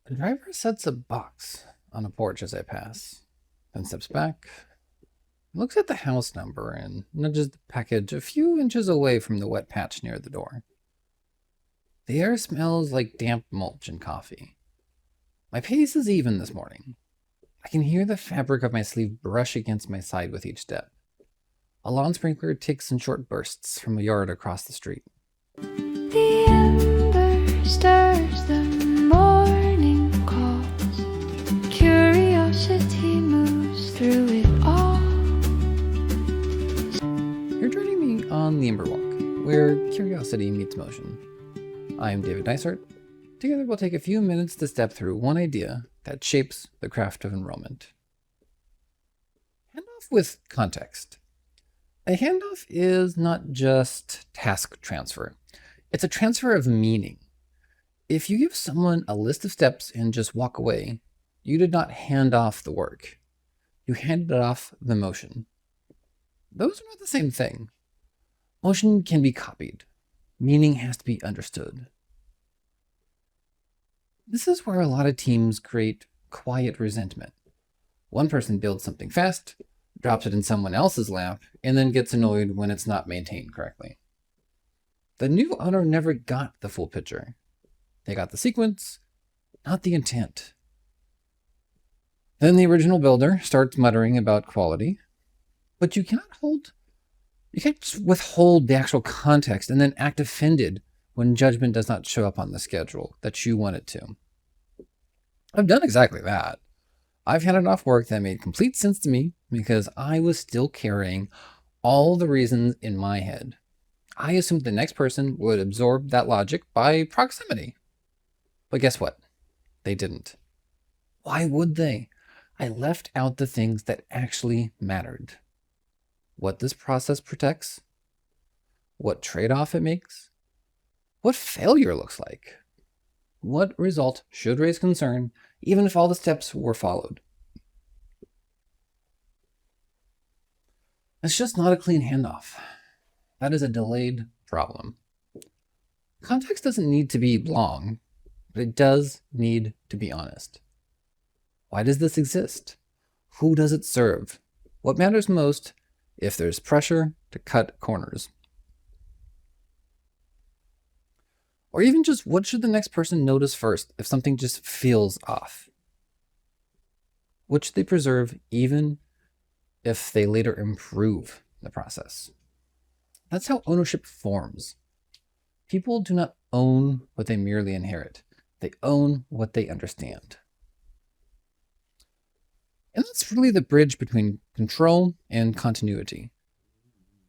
The driver sets a box on a porch as I pass, then steps back, looks at the house number, and nudges the package a few inches away from the wet patch near the door. The air smells like damp mulch and coffee. My pace is even this morning. I can hear the fabric of my sleeve brush against my side with each step. A lawn sprinkler ticks in short bursts from a yard across the street. The ember stirs, the morning calls. Curiosity moves through it all. You're joining me on the Ember Walk, where curiosity meets motion. I'm David Dysart. Together we'll take a few minutes to step through one idea that shapes the craft of enrollment. Handoff with context. A handoff is not just task transfer. It's a transfer of meaning. If you give someone a list of steps and just walk away, you did not hand off the work. You handed off the motion. Those are not the same thing. Motion can be copied. Meaning has to be understood. This is where a lot of teams create quiet resentment. One person builds something fast, drops it in someone else's lap, and then gets annoyed when it's not maintained correctly. The new owner never got the full picture. They got the sequence, not the intent. Then the original builder starts muttering about quality, but you can't just withhold the actual context and then act offended when judgment does not show up on the schedule that you want it to. I've done exactly that. I've handed off work that made complete sense to me because I was still carrying all the reasons in my head. I assumed the next person would absorb that logic by proximity. But guess what? They didn't. Why would they? I left out the things that actually mattered. What this process protects, what trade-off it makes, what failure looks like, what result should raise concern, even if all the steps were followed. It's just not a clean handoff. That is a delayed problem. Context doesn't need to be long, but it does need to be honest. Why does this exist? Who does it serve? What matters most if there's pressure to cut corners? Or even just what should the next person notice first if something just feels off? What should they preserve even if they later improve the process? That's how ownership forms. People do not own what they merely inherit. They own what they understand. And that's really the bridge between control and continuity.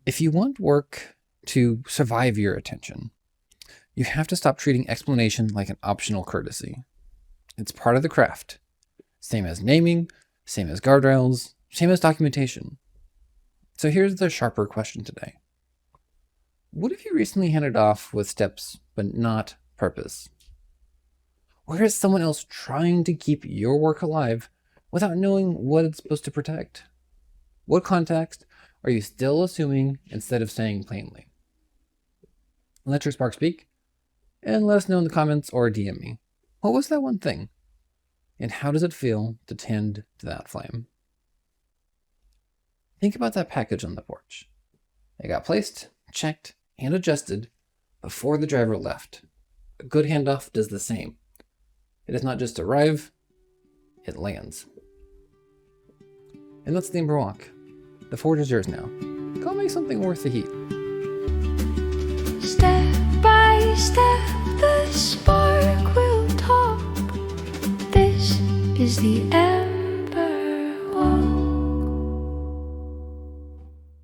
If you want work to survive your attention, you have to stop treating explanation like an optional courtesy. It's part of the craft. Same as naming, same as guardrails, same as documentation. So here's the sharper question today. What if you recently handed off with steps but not purpose? Where is someone else trying to keep your work alive without knowing what it's supposed to protect? What context are you still assuming instead of saying plainly? Let your spark speak, and let us know in the comments or DM me. What was that one thing? And how does it feel to tend to that flame? Think about that package on the porch. It got placed, checked, and adjusted before the driver left. A good handoff does the same. It does not just arrive, it lands. And that's the Ember Walk. The forge is yours now. Go make something worth the heat. Step by step, the spark will talk. This is the end.